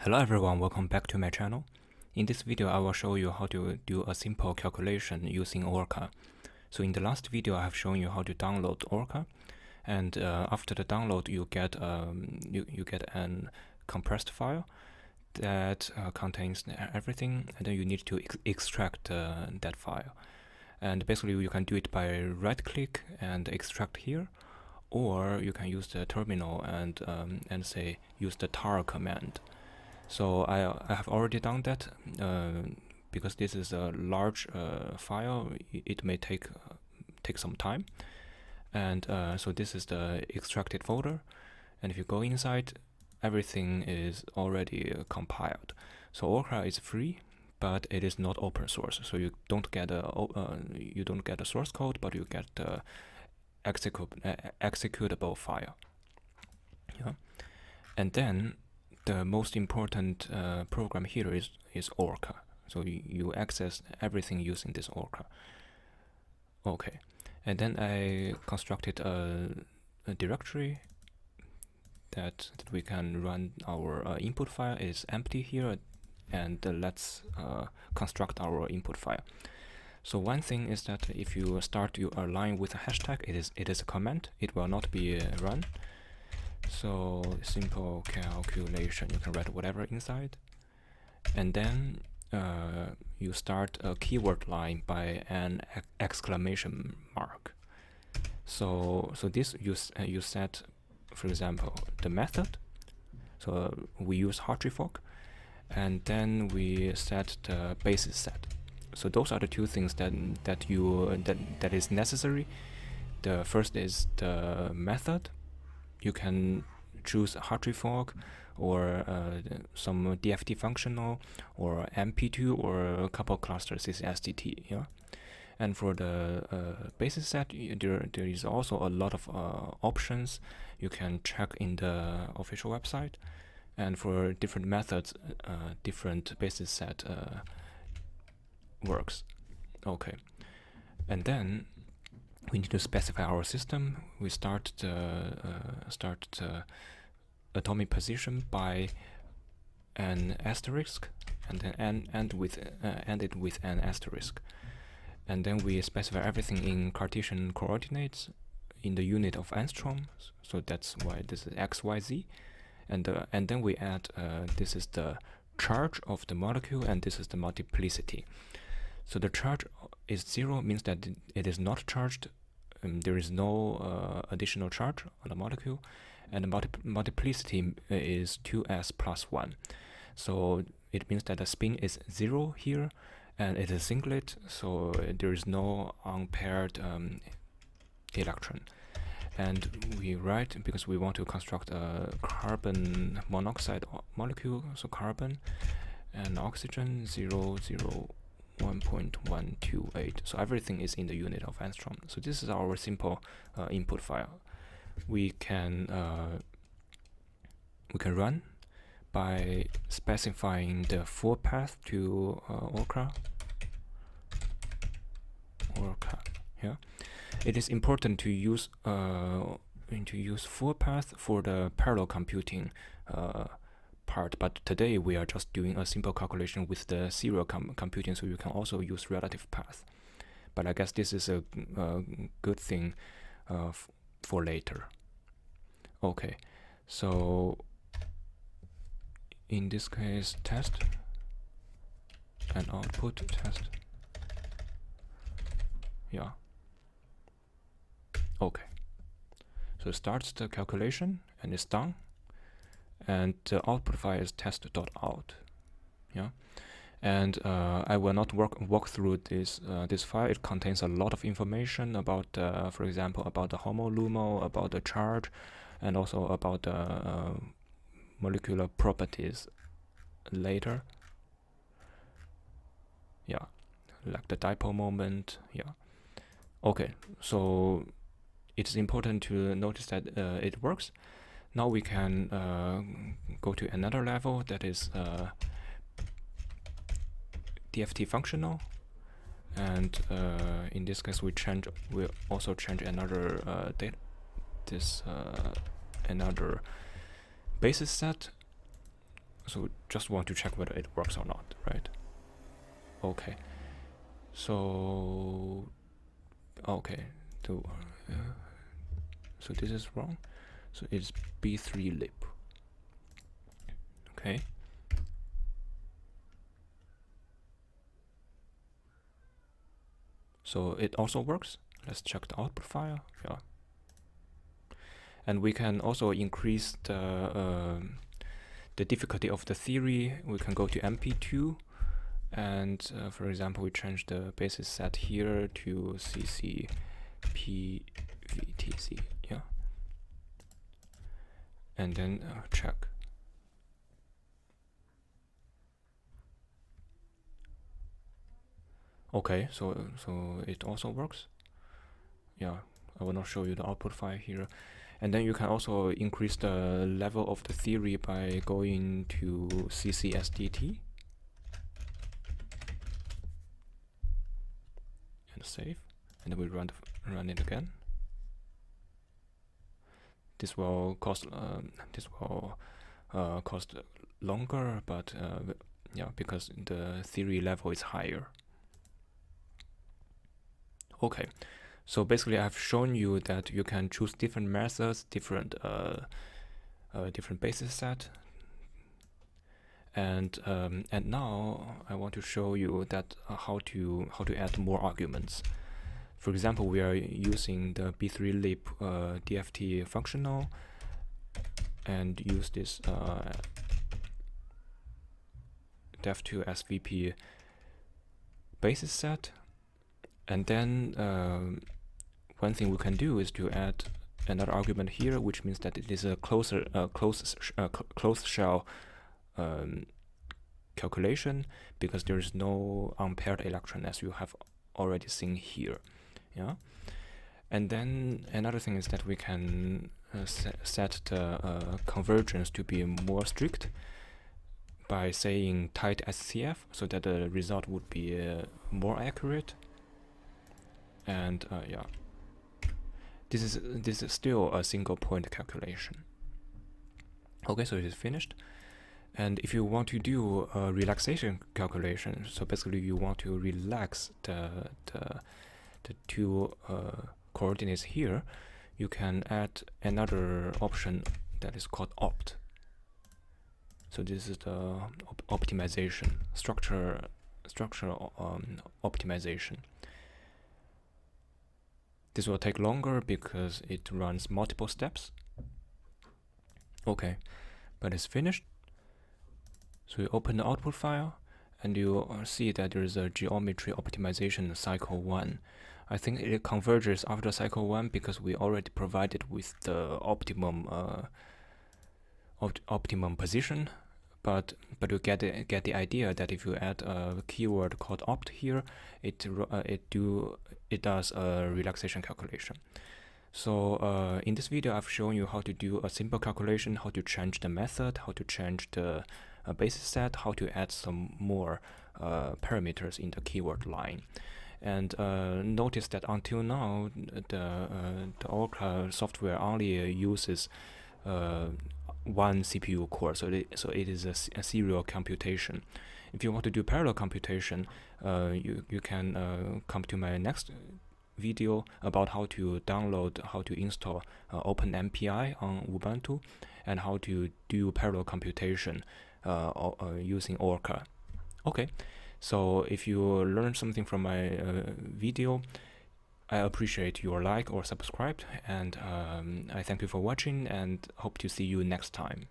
Hello everyone, welcome back to my channel. In this video, I will show you how to do a simple calculation using Orca. So in the last video, I have shown you how to download Orca, and after the download, you get an compressed file that contains everything, and then you need to extract that file. And basically, you can do it by right-click and extract here, or you can use the terminal and say use the tar command. So I have already done that because this is a large file. It may take some time, and so this is the extracted folder. And if you go inside, everything is already compiled. So Orca is free, but it is not open source. So you don't get a source code, but you get the executable file. Yeah, and then the most important program here is Orca. So you access everything using this Orca. Okay, and then I constructed a directory that we can run our input file. Is empty here, and let's construct our input file. So one thing is that if you start your line with a hashtag, it is a comment. It will not be run. So simple calculation, you can write whatever inside, and then you start a keyword line by an exclamation mark. So this you set, for example, the method. So we use hrefog, and then we set the basis set. So those are the two things that is necessary. The first is the method. You can choose hrefog or some DFT functional or MP2 or a couple clusters is SDT. Yeah, and for the basis set, there is also a lot of options you can check in the official website. And for different methods, different basis set works. Okay, and then we need to specify our system. We start the atomic position by an asterisk, and then end it with an asterisk. And then we specify everything in Cartesian coordinates in the unit of angstrom. So that's why this is x, y, z. And then we add this is the charge of the molecule, and this is the multiplicity. So the charge is 0, means that it is not charged. There is no additional charge on the molecule, and the multiplicity is 2s plus 1. So it means that the spin is 0 here, and it is singlet, so there is no unpaired electron. And we write, because we want to construct a carbon monoxide molecule, so carbon and oxygen 0, 0, 1.128. So everything is in the unit of angstrom. So this is our simple input file. We can run by specifying the full path to Orca. Yeah, it is important to use full path for the parallel computing part, but today we are just doing a simple calculation with the serial computing, so you can also use relative path. But I guess this is a good thing for later. Okay, so in this case, test and output test. Yeah. Okay. So it starts the calculation and it's done. And the output file is test.out. Yeah, and I will not walk through this file. It contains a lot of information about, for example, about the HOMO-LUMO, about the charge, and also about the molecular properties later. Yeah, like the dipole moment. Yeah. Okay, so it's important to notice that it works. Now we can go to another level, that is DFT functional, and in this case we also change another another basis set So just want to check whether it works or not, right? Okay. So okay. So this is wrong. So it's B3 lib. Okay. So it also works. Let's check the output file. Yeah. And we can also increase the difficulty of the theory. We can go to MP2, and for example, we change the basis set here to CCPVTC. Yeah. And then check. Okay, so it also works. Yeah, I will not show you the output file here. And then you can also increase the level of the theory by going to CCSDT and save, and then we run it again. This will cost cost longer, but yeah, because the theory level is higher. Okay, so basically I've shown you that you can choose different methods, different basis set, and now I want to show you that how to add more arguments. For example, we are using the B3 lib DFT functional and use this def2 SVP basis set. And then one thing we can do is to add another argument here, which means that it is a closed shell calculation, because there is no unpaired electron, as you have already seen here. Yeah. And then another thing is that we can set the convergence to be more strict by saying tight SCF, so that the result would be more accurate. And yeah, this is still a single point calculation. Okay, so it is finished. And if you want to do a relaxation calculation, so basically you want to relax the two coordinates here, you can add another option that is called opt. So this is the optimization structure optimization. This will take longer because it runs multiple steps. Okay, but it's finished. So you open the output file, and you see that there is a geometry optimization cycle 1. I think it converges after cycle 1 because we already provided with the optimum optimum position. But you get the idea that if you add a keyword called opt here, it does a relaxation calculation. So in this video, I've shown you how to do a simple calculation, how to change the method, how to change the basis set, how to add some more parameters in the keyword line. And notice that until now, the Orca software only uses one CPU core, so it is a serial computation. If you want to do parallel computation, you can come to my next video about how to download, how to install OpenMPI on Ubuntu, and how to do parallel computation using Orca. Okay, so if you learned something from my video, I appreciate your like or subscribe, and I thank you for watching and hope to see you next time.